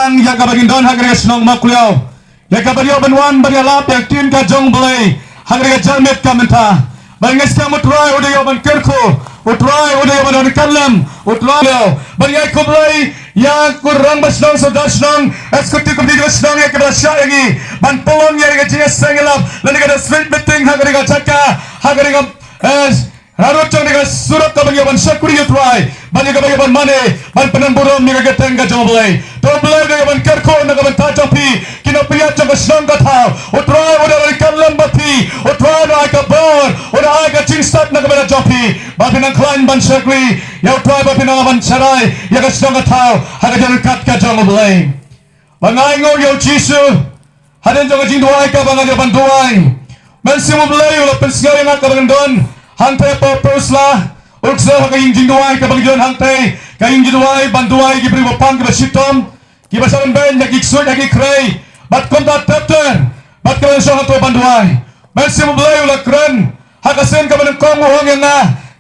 tang yang kabagin don hagre snong makuliao ya kabadio banwan barialap yang tin ka jong belai hagre jalmet kamenta banges kamu try udah yo ban kerko utrai udah yo ban kalam utrai bariai kublai yang kurang basnong sodasnong eksekutif komite basnong ya kebrasya lagi ban polong ya ga jingas sangelap lan ga street meeting hagre ga chaka hagre ga Harus cang dengan surat kebagian syakuri utrai, banyak kebagian mana, ban penamburam ni kegeteng ke jomblay, jomblay dengan ban kerko dengan ban tajopi, kina pihak cang kesenang katau, utrai udah dari kalam bati, utrai udah agak bor, udah agak cingstat dengan ban jopi, bapi nang klain ban syakuri, ya utrai bapi nang ban cerai, ya kesenang katau, harga jalan kat ke jomblay, bangai ngor ya jisu, haden jang jing duai ke bangai ban duai, mensimu belai ulah pensiar yang agak bangun Hantai popuslah, uksa kaying jinduai kabagjon hantai, kaying jinduai banduai gibri bapang kibasitom, kibasaran ben yagi ksud yagi krei, bat konta tapter, bat kawan so hantai banduai. Masih membelai ulah keren, hakasen kaban kong uang yang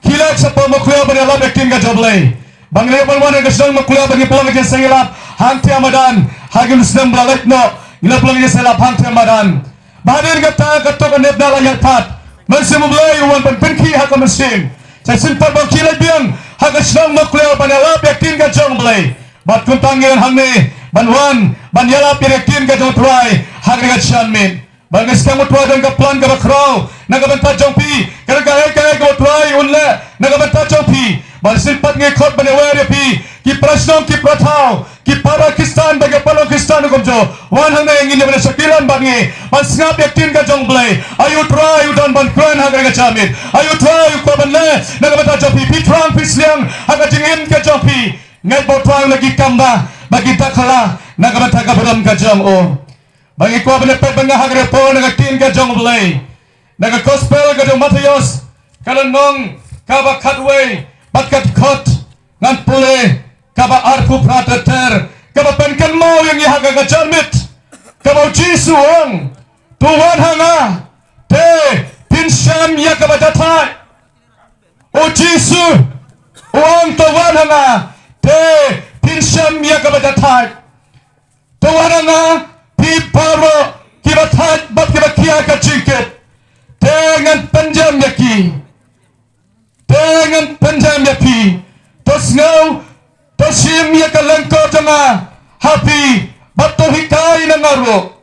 hilak sa pamakuya bani alam yakin ka joblay. Banglay balwan ang kasang makuya bani pulang ka sa ilap, hantai amadan, hagin sedang belalek no, ilap pulang ka sa ilap hantai amadan. Bahadir kata katok anep na layat pat. Masih membelai uang penpenki hak mesin. Saya simpan bangkilai biang hak senang makleo banalap yakin ka jong belai. Bat kuntangin hangne banwan banyalap yakin ka jong tuai hak dekat syanmin. Banges kamu tuai dan kaplan ka bakrau naga banta jong pi kada ka ka tuai unle naga banta jong pi. Bal simpan ngekot banawari pi ki prasnong ki pratau ki Pakistan bagi Pakistan kumjo wan hang yang ini pada sekilan bangi ban ngap yakin ka jong belai ayu try udan ban kren hang ka chamit ayu try ko ban le naga bata jopi pitrang pisliang hang jingin ka jopi ngai bo try lagi kamba bagi takala naga bata ka buram ka jong o bagi ko ban pe banga hang repo naga tin ka jong belai naga gospel ka jong Matius kalanong ka katway bakat kot ngan pule kaba arku prateter kaba penkan mau yang ihaga gajarmit kaba jisu ang tuwan hanga te pinsyam ya kaba datai o jisu uang tuwan hanga te pinsyam ya kaba datai tuwan hanga piparo kiba tat bat kiba kia ka jingket dengan penjam yaki dengan penjam yaki tos ngau tosim ya kalengko janga happy bato hikai na ngaro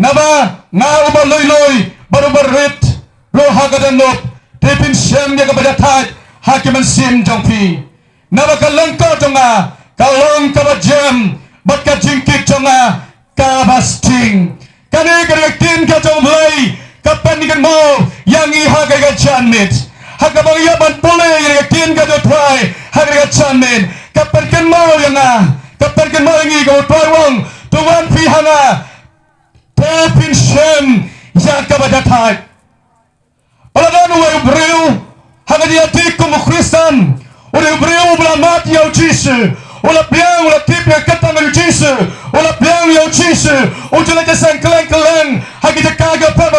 naba ngau ba loy baru berit ro hagadanop tepin syam ya kabadatat hakiman sim jongpi naba kalengko janga kalong kabajam bat ka jingkit janga kabasting kane karekin ka jonglay kapan ikan mau yang ihaga ga janmit hagabang yaban pule yakin ka dotrai haga ga janmit kapan mau yang kapan mau yang ikut tuang tuan pihana tepin shem yang kabadatai peladan uai breu hanga dia tikum Kristen uai breu belamat yau jisu ulah piang ulah tip yang katang yau jisu ulah piang yau jisu ujula jasang keleng hagi jakaga per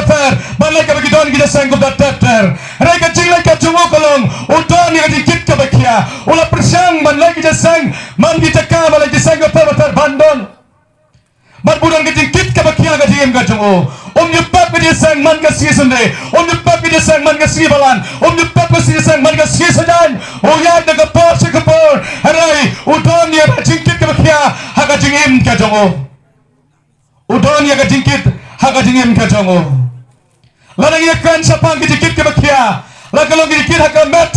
balai kabagidon kita sanggup daftar mereka cilai kacungu kolong udon yang dikit kabakia ulah persang balai kita sang man kita ka balai kita sanggup per bandon man budang kita dikit kabakia kajim kacungu nyupak kita sang man kasih sunde nyupak kita sang man kasih balan nyupak kita sang man kasih sajan ya daga por sekepor harai udon yang dikit kabakia hakajim kacungu udon yang dikit hakajim kacungu Ladang ia kan sapang kicikit ke bakia. Lagalong kicikit hakamet.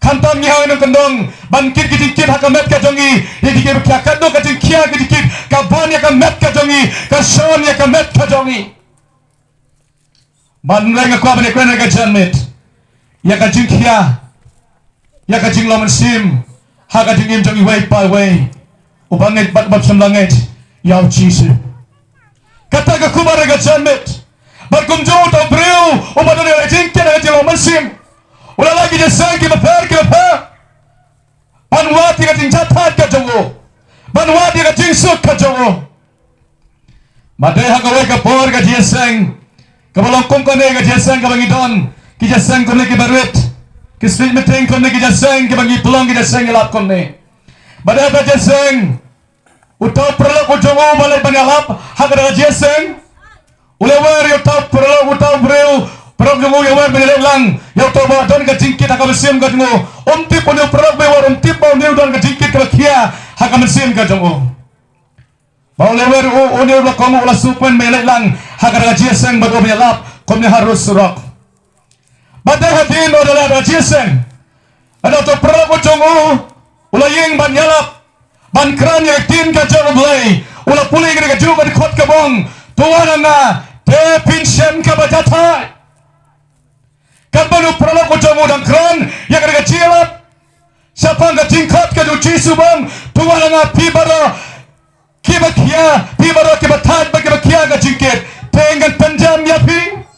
Kantam ni hawin kendong. Bangkit kicikit hakamet kajongi. Kicikit bakia kadong kacingkia kicikit. Kaban ya kamet kajongi. Kason ya kamet kajongi. Bandreng aku abang ekran kajanmet. Ya kacingkia. Ya kacing loman sim. Hakajingim jongi way by way. Ubangit bat semlangit. Yau jisu. Kata kakubar kajanmet. Berkumjau atau beriu, umat orang jingkir dengan jelau mesim. Ulah lagi jasang kita per. Banwati kita jingcatat ke jongo, banwati kita jingsuk ke jongo. Madai hagawai ke por ke jasang, kebalongkong kone ke jasang ke bangidon, ke jasang kone ke baruit, ke street meeting kone ke jasang ke bangi pelong ke jasang ke lap kone. Madai ke jasang, utau perlu jongo balai banalap hagara jeseng ulewer yo tap pro utau breu pro jongo yo wer benele lang yo to ba don ka jingkit hagam sim ka jongo tip ono pro be war tip ba new don ka jingkit ka khia hagam sim ka jongo ba ulewer o ono ba komo la supen mele lang hagara jeseng ba do banalap komne harus surok badai hadin odala jeseng ada to pro ko jongo ulayeng banyalap ban kran yang tin ka jong blai ula puli ka ju ka khot ka bong tuana na te pinsem ka bajata kan banu pralo ko jong udang kran yang ka cilap siapa ka jingkot ka ju cisu bang tuana na pibara kibakia pibara kibatat ba kibakia ka jingket tengan panjam ya pi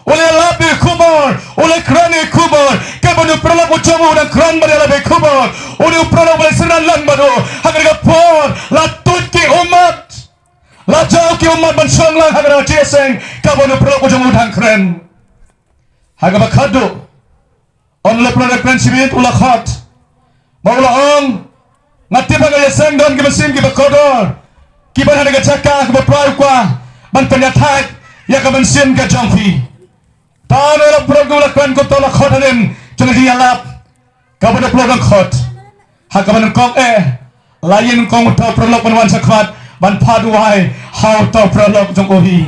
oleh labi kubur, oleh kerana kubur, kebanu perlu kucamu dan keran beri labi kubur, oleh perlu boleh senalang badu, agar kapur, latut ki umat, lajau ki umat bersonglang agar jeseng, kebanu perlu kucamu dan keran, agar bakadu, oleh perlu keran sibit ulah khat, baulah ong, ngati bagai jeseng dan kibasim kibakodor, kiban ada kecakah kibaperai kuah, ban penyatat, ya kibasim kejangfi. Tahu lah program lakukan kau tolak khodanin jangan dialap kau pada program khod hak kau kong lain kong tahu program penwan sakhat ban paduai how tahu program jongkohi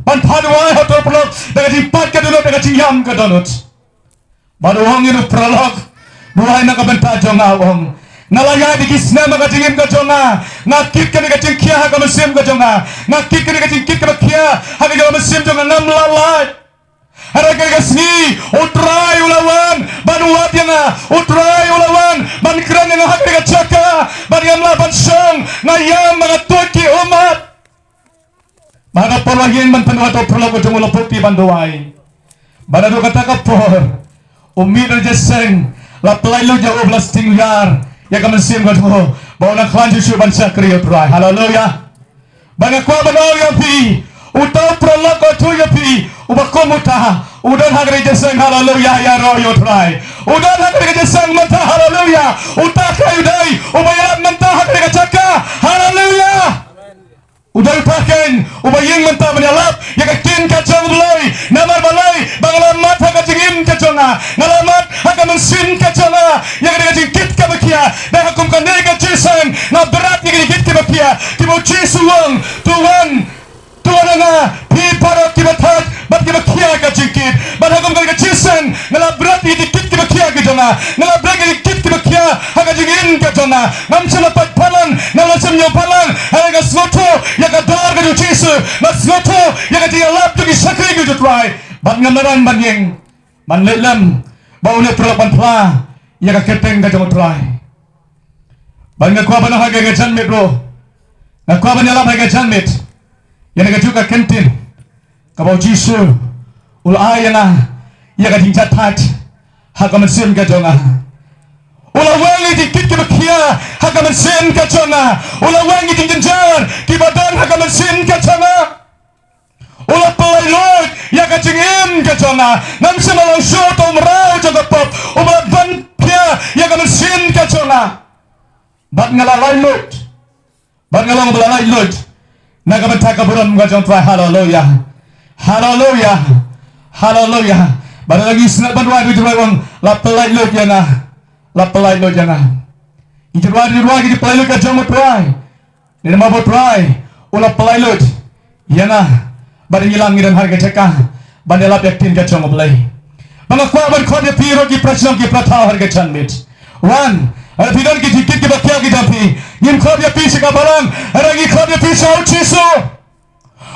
ban paduai how tahu program dengan dipat ke donut dengan ciam ke donut baru orang ini program buai nak bentar jongawong nalaya di kisna maka jingim ke jonga ngakit ke dengan jingkia hak mesim ke jonga ngakit ke dengan jingkit ke kia hak mesim jonga ngam lalai Harga seni, utrai ulawan, banuat yang utrai ulawan, ban keran yang harga caka, ban yamlah ban song, ngayam mengatur ki umat. Maka perlahan ban penuh atau perlu kujung lepuk di banduai. Ban adu kata kapur, umid terjeseng, lapelai lu jauh belas tinggal, ya kami sim kujung, bawa nak kelanjut syuban sakri utrai. Haleluya. Banyak kuah banau yang pi. Utau prolog tu ya pi ubakom utah udan hagre jeseng haleluya ya royo try udan hagre jeseng mata haleluya utah kai udai ubayat mata hagre caka haleluya udah pakai ubayeng mata menyalap ya kakin kacang belai namar balai banglamat hagajingim kaconga ngalamat hagamansin kaconga ya hagajingkit kabakia dah hukum kanai kaciseng na berat ni kit kabakia kiboci suang tuan Tuan nga piparo kibatat bat kibakia ka jingkit bat hagom ka chiseng ngala berat dikit kibakia ka jonga ngala berat dikit kibakia haga jingin ka jonga ngam sala pat palan ngala semyo palan haga sloto ya ka dar ka chisu mas sloto ya ka dialap tu ki sakri ka try bat ngamaran banyeng man lelam baune prolapan pla ya ka keteng ka jonga try ban nga kwa bana haga ka janmet bro nga kwa bana lap haga janmet yang nak juga kentin kabau jisu ul ayana ya ka dinjat hat haka mesin ka jonga ula wangi dikit ki bakia haka mesin ka jonga ula wangi dinjar ki badan haka mesin ka jonga ula pelai lord ya ka jingim ka jonga nam semalau shot umrau jonga pop ula ban pia ya ka mesin ka jonga bat ngalalai lord bat ngalang belalai lord Nagamata kaburan mga jong try hallelujah hallelujah hallelujah baru lagi senat banduan itu bang lapelai lo jangan lapelai lo jangan itu dua gitu pelai lo ke jong try ini mau try ulah pelai lo jangan baru hilang dan harga cekah bandel lap yakin ke jong pelai bang kuat berkode piro ki prasyon ki pratau harga canbit one ada pidon ki dikit ki bakia ki dampi ngim kod ya pi sika barang ada ngi kod ya pi sau chisu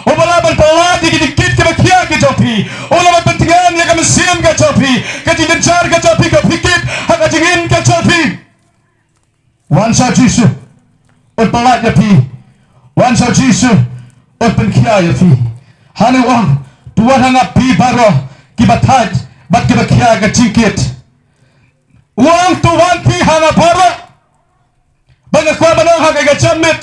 obala ban pelat ki dikit ki bakia ki dampi ola ban pentingan ya kam siam ka dampi ka dinjar ka dampi ka pikit haka jingin ka dampi wan sau chisu ot pelat ya pi wan sau chisu ot penkia ya pi hanu wang tuan hanga pi baro ki batat bat ki bakia ka jingkit Wang tuan pi hanga para banyak kwa banang haga gacamit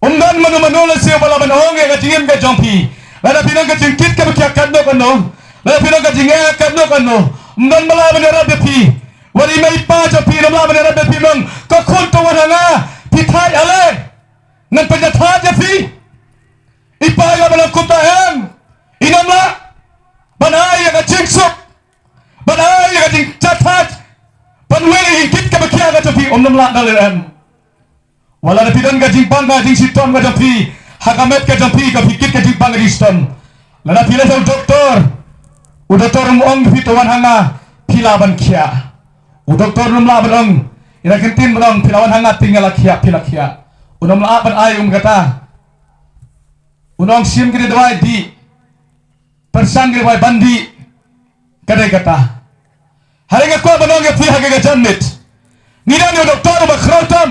umdan manu siya bala banong ga jingim ga jompi lada pinang ga jingkit ka bakya kadno kano lada pinang ga jinga kadno kano umdan bala banara bepi wali mai pa jo pi namla banara bepi mong ka kun tuan hanga pitai ale ngan penyataan ya pi ipaya balang kutahan inamla banai yang cingsuk banai yang cing catat panweli hingkit ka bakia ga pi namla daleran wala na pidan ga jing banga jing siton ga pi hakamet ka pi ka fikit ka jing banga jing siton lana pila sa doktor u doktor muong pituan hanga pilaban kia u doktor namla balong ina kentin balong pilawan hanga tinggal kia pila kia unam la ban ayum kata unong sim kini dawai di persang kini dawai bandi kadai kata hari ngakwa banong ya pihak ke janmit ngidan yo doktor ba khrotam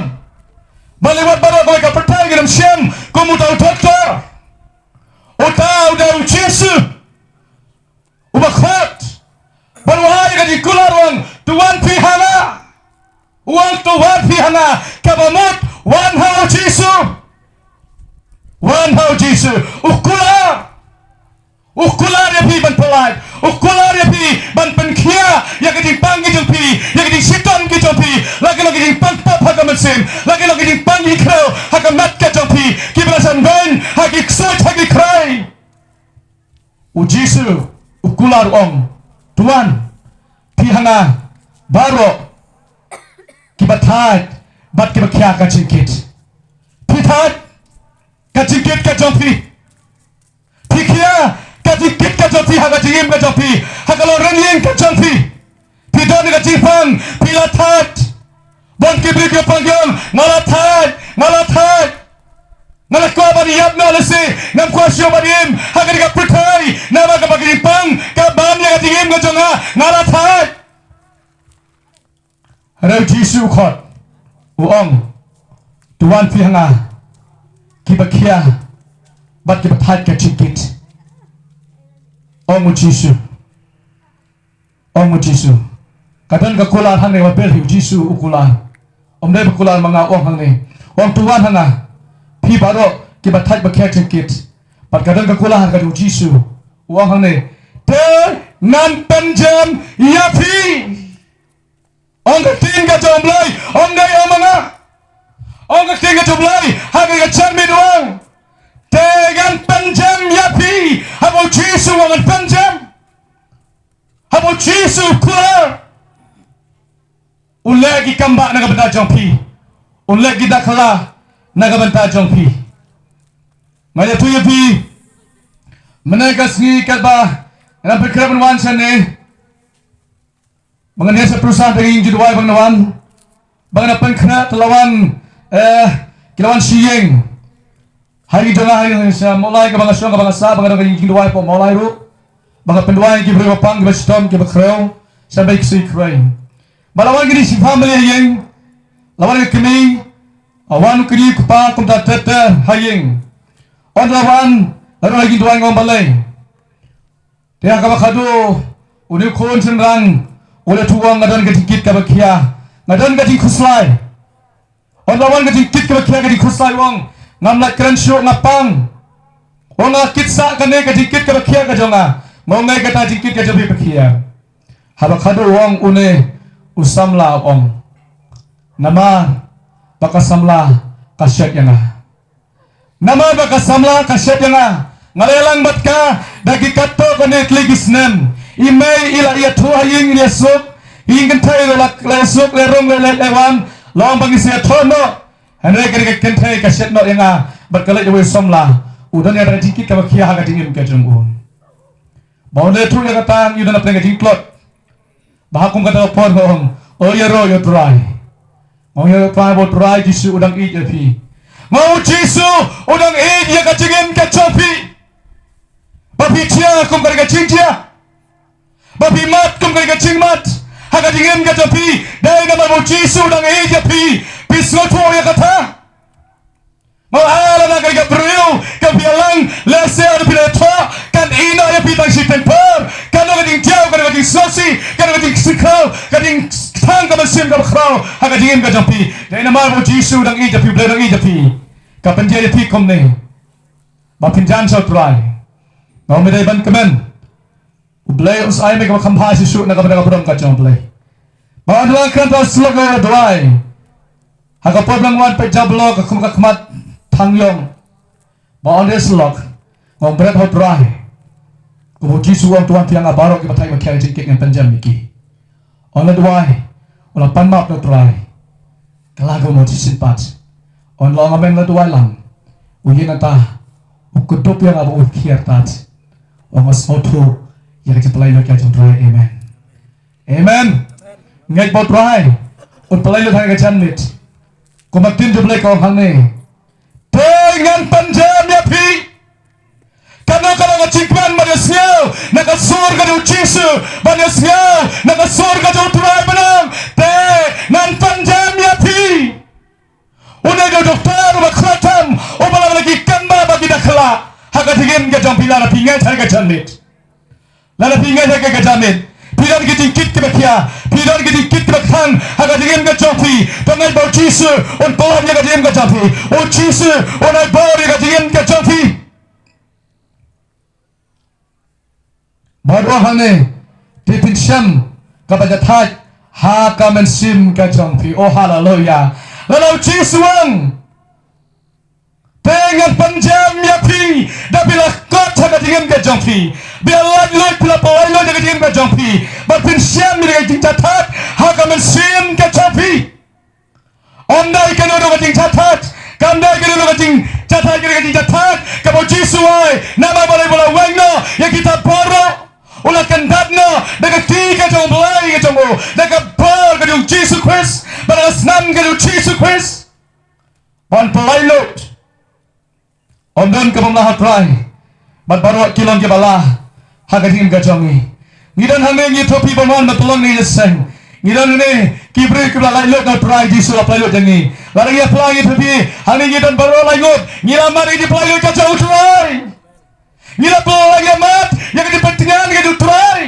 baliwat baro ko ka pertai ngiram siam ko mutau doktor utau da ucisu uba khot balwai ka di kularwang tuan pihana uang tuan pihana kabamut wan hau Jisu ukular ya pi ban pelai ukular ya pi ban penkia yang keding pangi jumpi yang keding siton ki jumpi lagi ding pang pap haka mesin lagi ding pangi krau haka mat ka jumpi ki belasan ben haki ksut haki krai Jisu ukular ong tuan pi hanga baro ki batat bat ki bakya ka cingkit pitat ka cingkit ka jompi pikia ka cingkit ka jompi ha ka cingim ka jompi ha ka lo renyeng ka jompi pidon ka cingpang pilatat bon ki brik ka pangyong malatat ngalakwa bani yap na lesi ngam kwa syo bani im ha ka ka pritai nama ka bagi pang ka ban ya ka cingim ka jonga malatat Rau Jisu khot uong tuan pi hanga kibakia bat kibatat ka cingkit ong Jisu kadang ka kular hang ne wabel hiu Jisu ukular om dai kular manga ong hang ne ong tuan hanga pi baro kibatat ba ka cingkit bat kadang ka kular ka Jisu uong hang ne te nan penjam ya pi Ong keting ka jomblay, ong day omanga. Ong keting ka jomblay, hagi ka chanmi doang. Tegan penjam yapi, habo Jisu wangan penjam. Habo Jisu kular. Ulagi kamba nagabenta jompi. Ulagi dakala nagabenta jompi. Ngaya tu yapi, menegas ni kalba, nang berkeraban wansan ni. Mengenai perusahaan dari Juduai Bang Nawan Bang Napan kena telawan kilawan siyeng hari jona hari sa mulai ke Bang Asong ke Bang Asa Bang Napan Juduai po mulai ru Bang Penduai ki beri wapang ki bastom ki bakreu sampai ke sikrai balawan ki si family yang lawan ke kami awan kini kupa kumta tete hayeng on lawan lalu lagi Juduai ngom balai dia ka bakadu uni kon senrang oleh tuang ngadan ke dikit ka bakia ngadan ke dikuslai on lawan ke dikit ka bakia ke dikuslai wong ngamlat keren syuk ngapang wong ngakit sa kane ke dikit ka bakia ka jonga ngongai kata dikit ka jabi bakia habakadu wong une usamla wong nama bakasamla kasyat yanga nama bakasamla kasyat yanga ngalelang batka dagi kato kane tligisnem imei ila ia tua ying ia sup ying kentai le sup le rong le lewan long bagi sia tono henre kene kentai ka set no yanga berkala jawe somla udan ya dari dikit ka bakia ha ka dingin ka junggu baule tu ya kata yudan apa ka jingklot bahakum kata pon hong o ya ro yo try o ya try bo try Jisu udang i japi mau Jisu udang i dia ka jingin ka chopi bapi chia kum ka jingjia babi mat kum ka cing mat haga dingem ka tapi dai nama mo Jisu dang e japi pisgo to ya kata mau ala na ka brio ka bialang lese ar pileto kan ina ya pitang si temper kan ka ding jao kan ka ding sosi kan ka ding sikau kan ding tang ka masim ka khrau haga dingem ka japi dai nama mo Jisu dang e japi ble dang e japi ka penjia japi kom ne ba pinjan so try mau me dai ban kemen Blay us ay may kamakambha si Su na kapag ka chong blay. Mga adlang kan ta sloga dway. Hagapod lang wan pa jablo ka kumakakmat thang yong ba on this lock ngom bread hot dry ko bo jisu ang tuan tiang abaro ki batai ma kya jing ngan panjam miki on the way ola pan map no dry kalago mo jisin pat on long amen la duai lang uyin ata ukutop yang abo ukhiar tat ongos motu yang keplai lo kya jong dry amen amen ngai bo dry un pelai lo thang ka chan mit ko matin jo blai ko hang ne dengan panjam ya pi karena kalau ngecikman manusia nak surga do Yesu manusia nak surga do turai benang te nan panjam ya pi unai do doktor ba khatam o bala lagi kamba bagi dakla haga digin ga jam pila na pingai thai ga janit la pingai thai ga janit pidan ki tingkit ke bakia pidan ki tingkit ke bakhan haga digin ga jopi tangai bo Yesu on pohon ga digin ga jopi o Yesu onai bo ga digin ga jopi baru hane tipin syam kepada thai ha kamen sim ka jopi oh haleluya lalu Yesu ang dengan panjam ya pi dah bila kot haga digin ga jopi biarlah lo pula pawai lo jaga digin ga jopi berpin syam ni ga ting catat ha kamen sim ka jopi ondai kan lo ga ting catat kandai kan lo ga ting catat ga ting catat ka bo Yesu ai nama boleh bola wangno ya kita poro ulah kandatno daga tiga jong belai ga jong daga bol ga jong Yesu Christ pada senam ga jong Yesu Christ on pelai lo ondon ka pamlah try bat baru kilong ke bala hagatin ga jong ni ngidan hame ngi topi bonon matulong ni seng ngidan ni kibre ke bala lo ga try Yesu la pelai lo jangi la ya pelai topi hane ngidan baru lai ngot ngilamar di pelai lo ka jong try ngila pelai ya mat yang di pentingan ga jong try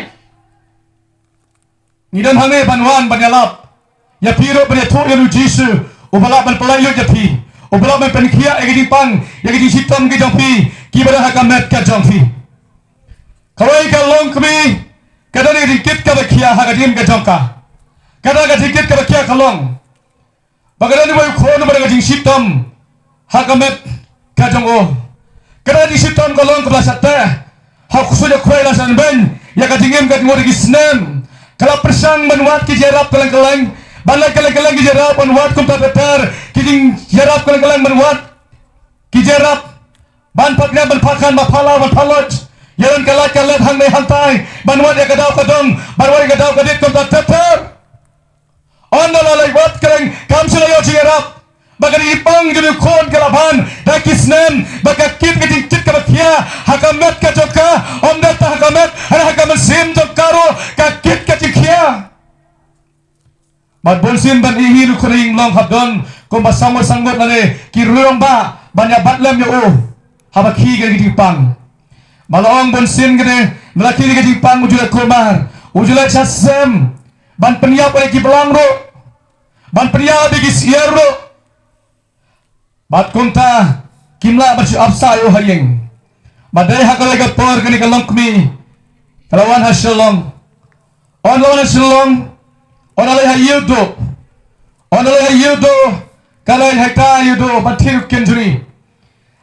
ngidan hame banwan banyalap ya piro pada tu ya Yesu ubala ban pelai lo japi ubala ban penkia ya di pang ya di sitam ga jong pi kibara hakamet ka jong pi kawai ka long kami kada ni dikit ka bakia hagadim ka jong ka kada ka dikit ka bakia kalong bagada ni boy khon bar ka jing sitam hakamet ka jong o kada di sitam kalong ka sate hak sudah khoi la san ben ya ka dingem ka ngori gisnem kala persang manwat ki jerap kalang-kalang balai kalang-kalang ki jerap manwat kum tatar ki ding jerap kalang-kalang manwat ki jerap ban pakna ban pakan ma phala ban phalot yaran kalat hang nei hantai banwat ya kadau kadong banwat ya kadau kadit kum tatar on la lai wat kalang kam sila yo jerap bagari ipang jenu khon kalaban dakisnem bagakit ki ding tit ka bakia hakamet ka joka om data hakamet ana hakamet sim jokaro ka kit ka tikia mat bonsin ban ihi rukhring long habdon ko masangor sangot lane ki ruong ba banya batlem yo o habaki ga gidi pang malong bonsin gede melaki ga gidi pang ujula komar ujula chasem ban penia pare ki belangro ban penia bigi siero bat kunta kimla bacu absa yo hayeng badai hakala ga por gani kalong kmi kalawan hasilong on lawan hasilong on alai hayudo on alai hayudo kalai haka yudo batir kenjuri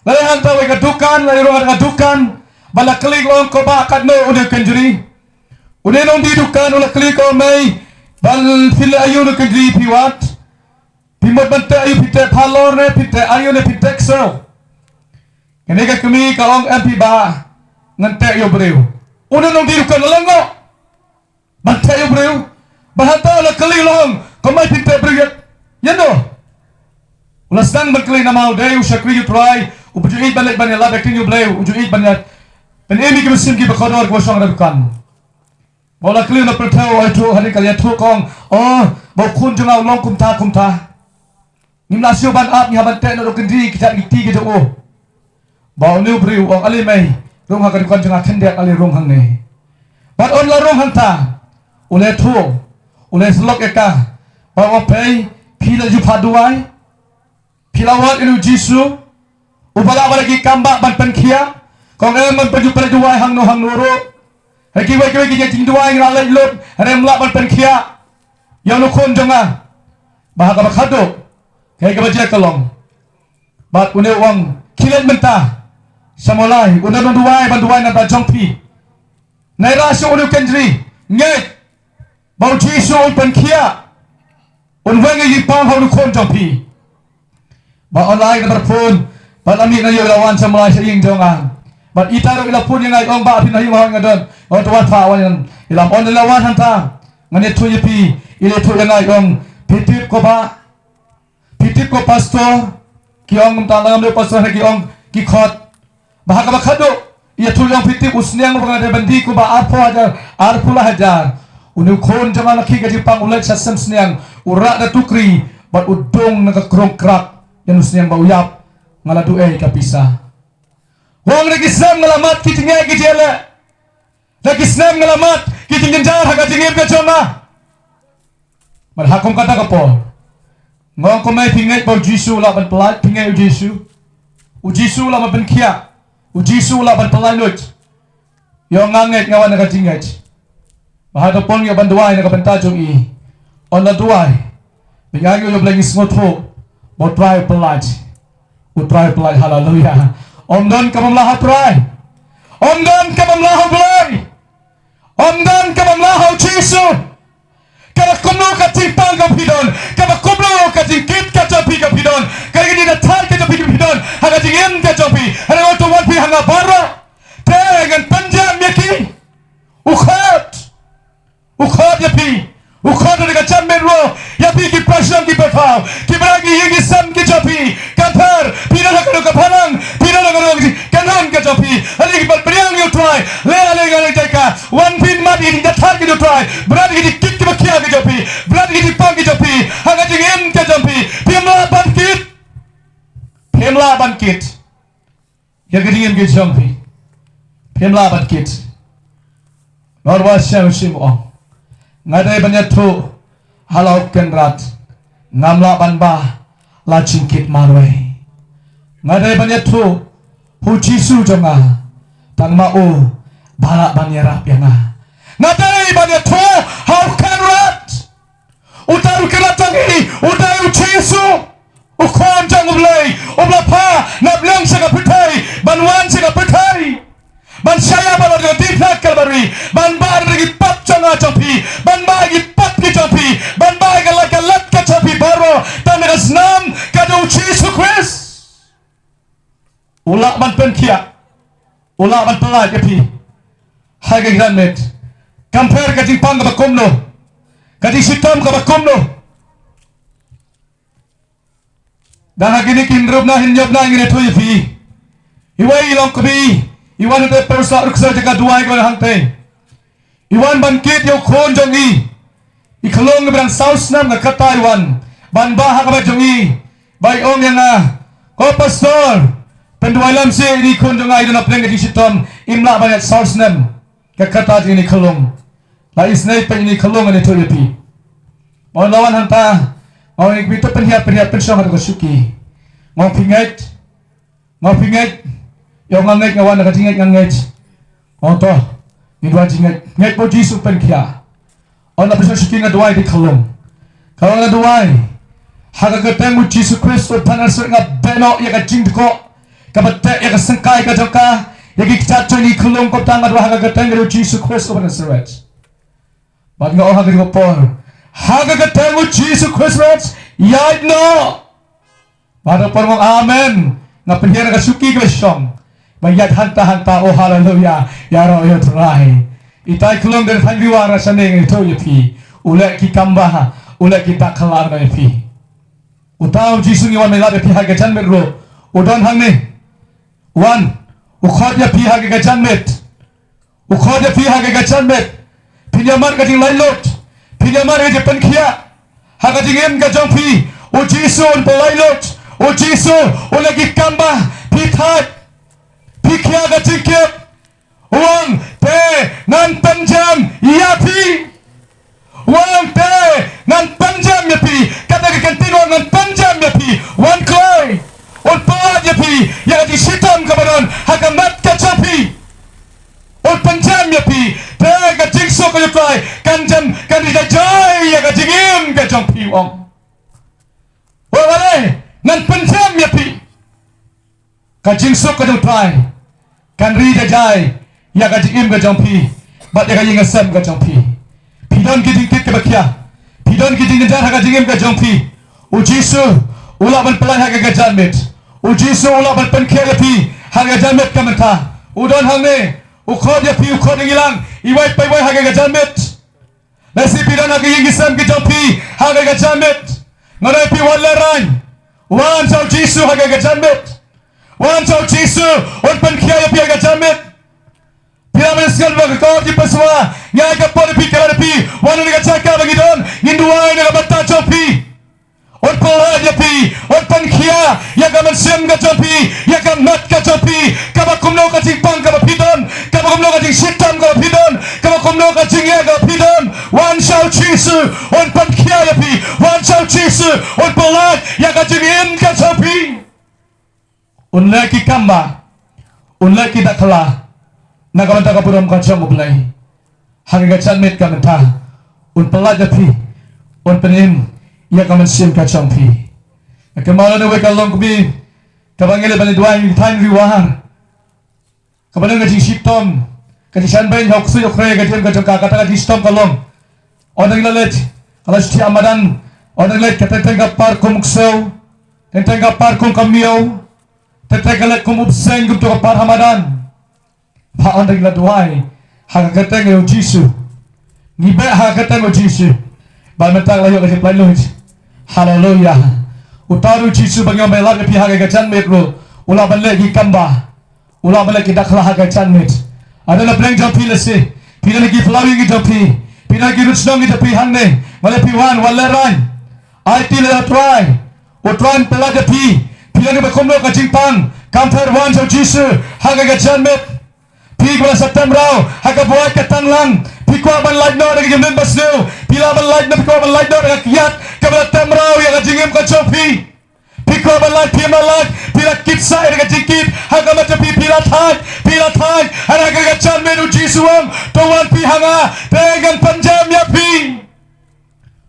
lalai hanta wa dukan lalai ro ga dukan bala klik long ko ba kadno ude kenjuri ude long di dukan ula klik ko mai bal fil ayuno kenjuri piwat pimot bante ayu pite phalor ne pite ayu ne pite so kene ka kami kalong MP ba ngante yo breu ude long di dukan lengo bante yo breu bahata la kali long kamai pite breu yendo ulas tang berkali nama udai usakri utrai upujuit balik banyak lah baking ubleu ujuit banyak penemi ke mesin ki berkodor kosong rekan bola kali na pertau itu hari kalian tu kong oh bokun jengau long kumta nimla sio ban up ni haban te no kendi kita giti gitu oh bau ni breu ong ali mai rong ha kan jengah kendek ali rong hang ne bat on la rong hang ta ule tu ule slok eka bau pei pila ju paduai pilawat inu Yesu ubala lagi kambak ban penkia kong man paju perjuai hang no ro haki wai ki jing duai ngalai lot remla ban penkia yang no kon jonga bahaga bakado kai ka baje kalong bat une wang kilen menta samolai una banduai na ta jongpi nai rasio une kendri ngai bau jisu un pen kia un wengi yi pang hau kon jongpi ba online na berpun bat ami na yo lawan samolai sing jonga bat itaro ila pun yang ai ong ba pin na hiwa ngadon on tuan pa wan ila on lawan hanta ngane tu yipi ile tu yang ai ong pitip ko pastor ki ong talang le pastor ki ong ki khot bahaka bakhado ia tu yang pitip usniang bangade bandi ko ba arpula hajar unu khon jama laki ka jipang ulai sasam sniang urak da tukri bat udong na krong krak yang usniang ba uyap ngaladu ka pisah wong lagi Islam ngalamat ki tinggal ki jela lagi Islam ngalamat ki tinggal jar haga tinggal ka joma malhakom kata kapo ngong ko mai pingai bau Jisu la ban pelat pingai u Jisu la ban kia u Jisu la ban pelanut yo nganget ngawan ka tinggal bahado pon yo ban duai na ka bantajong i on la duai bingayo yo blangi smotho bo try pelat u try pelat haleluya Omdan kamamlaha pray. Omdan kamamlaha blay. Omdan kamamlaha Jisu. Kala kumlo ka timpang ka pidon. Kala kumlo ka tingkit ka japi ka pidon. Kala gini na tal ka japi ka pidon. Haga tingin ka japi. Hanga oto wan pi hanga bara. Tengan panjang yaki. Ukhat yapi. Ukhat ada ka jamero. Yapi ki prasang ki berfau. Ki beragi yigi sam ki japi. Kampar. Pina na kano kapalang. Kanan ka japi ali ki balpriang you try le gale taka one pin mat in the target you try brad ki kit ki bakia ka japi brad ki pang ki japi haga jingem ka japi pemla bankit ya ki jingem ki japi pemla bankit norwa syam simo ngadai banyak tu halau kenrat ngamla banba la cingkit marwai ngadai banyak tu Hu Jisu jonga tangma o balak banyarap yang nadai banyak to how can rat utaru keratangi utaru Jisu ukon jang ulai oblapa nablang saga putai banwan saga putai ban saya balak diplak kalbari ban bar lagi pat jonga jampi ban bagi pat ki jampi ban bagi lat ka jampi baro tanah senam kado Jisu Christ ulak ban penkia ulak ban pelat yapi haga granmet compare ka tipang ka bakomno ka sitam ka bakomno dan agini kinrob na hinjob na ngire to yapi iwai long kabi iwan te persa ruksa jaga duai ko hangte iwan bankit yo khon jongi ikhlong brang saus nam ka kata iwan ban ba ka ba jongi bai ong yang ko pastor pendualam si di kun dengai dan apa yang disitam imla banyak source nem kekata ini kelong la isnai pen ini kelong ini tu yapi mau lawan hanta mau ikut penhiat pensong atau kesuki mau pingat yang nganget ngawan nak jingat nganget mau toh ni dua jingat ngat po Jisu pen kia ona bisa suki ngadwai di kelong kalau ngadwai haga ketemu Jisu Kristus panas ngab beno ya ka jingko kabatek ya kesengkai ka joka ya ki caco ni kulung ko tanga dua haga ketemu Jisu Kristus pada seret bag nga haga di por haga ketemu Jisu Kristus ya no pada por mong amen na penhian ka suki ka syong bayat hanta oh haleluya ya ro yo try itai kulung den fandiwa rasane ngito yapi ulek ki kambah ulek kita kelar na yapi utau Jisu ni wan melade pi haga jan merro udon hangne Wan, ukhod ya pihak ke janmet, ukhod ya pihak ke janmet, pinjaman ke jing lailot, pinjaman ke jepun kia, hak jing em ke jongpi, Jisu on pelailot, Jisu on lagi kambah, pithat, pikya ke jingkep, uang te nan panjang yapi, uang te nan panjang yapi, kata ke kantino nan panjang yapi, wan kloi. On pelat yapi yang di sitam kabaron hagamat kacapi on panjam yapi tega jingso ka yukai kanjam kan di jai ya ka jingim ka jampi wong wale nan panjam yapi jing sok ka jong try kan ri da jai ya ka jing im ka jong pi ba ya ka jing asam ka jong pi pidon ki ding kit ka bakya pidon ki ding jar ka jing im ka jong pi u jisu ula ban pelan ha ka jalmet u jisu ula ban pen kya pi ha ka jalmet ka mata u don hang ne u khod ya pi u khod ngilang i wai pai wai ha ka jalmet nasi pidon ha ka jing isam ki jong pi ha ka jalmet ngai pi wala ran wan chau jisu ha ka jalmet wan chau jisu on pen kya ya pi ka jalmet pila men sekal ba ko di paswa nya ka por pi kala pi wan ni ka chaka ba gidon ngindua ni ka batta chau pi on pola ya pi on pen kya ya ka men sem ka chau pi ya ka mat ka chau pi ka ba kumno ka jing pang ka ba pidon ka ba kumno ka jing sitam ka pidon ka ba kumno ka jing ya ka pidon wan chau jisu on pen kya ya pi wan chau jisu on pola ya ka jing in ka chau pi unlaki kamba unlaki dakla nakamanta ka purom ka chong ublay hangga chanmet ka menta un pelaj pi un penim ya ka mensim ka chong pi kamala ne we ka long bi ka bangele bani duai thain riwar ka banang ka sitom ka shan bain hok su yokre ka tem ka chong ka kata ka sitom ka long onang lalet ala sti amadan onang let ka tenga par kumukso tenga par kum kamio tenga let kumubseng gup to par hamadan pa onang la duai ha ka tenga yo jisu ni ba ha ka tenga jisu ba metang la yo ka plai loit haleluya utaru jisu bangyo me la pi ha ka chan met ro ula ban le gi kamba ula ban le ki dakhla ha ka chan met ada la pleng jam pi le se pi le gi flowing gi jam pi pi gi rutsnong gi pi han ne wala pi wan wala ran ai ti le try o try pela ga pi le ba komlo ka jingpang kamper wan jo jisu ha ka chan met pi gwa satam rao ha ka buat ka tanglang pi kwa ban light no ga jim bas no pi la ban light no pi kwa ban light no ga kiat ka ba tam rao ya ga jingim ka chopi pi kwa ban light pi ma light pi la kit sai ga jingkit ha ka ma pi la thai ha ga chan menu jisu am to wan pi hanga tengan panjam ya pi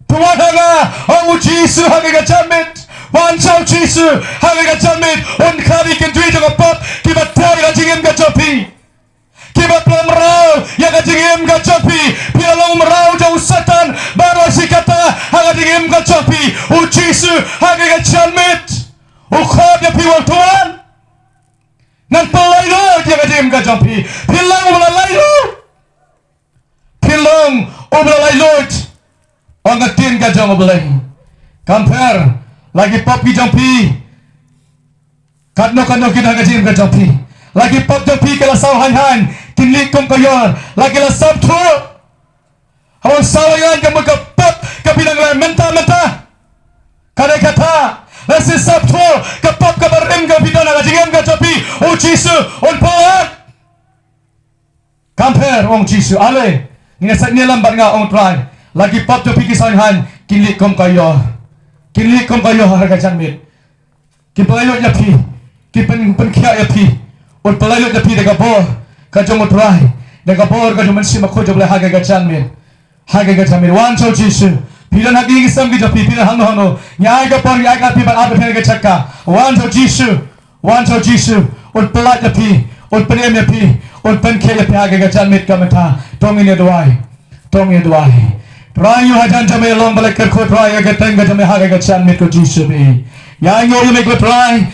to wan hanga o jisu ha ga chan met wan chau jisu ha ga chan met on khari ken dui jo pop ki ba thai ga jingim ka chopi kiba pelam rau ya ka jingim ka chopi pila long rau jau satan baro sikata ha ka jingim ka chopi u jisu ha ka chanmet u khod ya pi wal tuan nan palai lo ya ka jingim ka chopi pilang u lai lo pilong u lai lo on ka tin ka jong belai compare lagi pop ki chopi kadno kita ka jingim ka chopi lagi pop chopi kala saw han tinli kong kayor lagi la sab thu hawang sawayan ka mga pop ka bilang la menta kare kata lasi sab thu ka pop ka barim ka bidana ka jingem ka chopi o jisu on poat compare ong jisu ale ni sa nilam bat nga ong try lagi pop chopi ki han kinli kong kayor ka janmit ki palayo ya pi ki pen khia ya pi on palayo ya pi de ka bo ka jong utrai de ka bor ka juman sima kho joble ha ga chanmin wan chau jisu pilan ha gi sam gi japi pilan hang no nyai ka por ya ka pi ba ap phe ga chakka wan chau jisu on pala ya pi on prem ya pi on pen khe ya pi ha ga chanmin ka mata tong in duai try you hajan jame long bale kar kho try ga teng ga jame ha ga chanmin ko jisu bi ya yo me ko try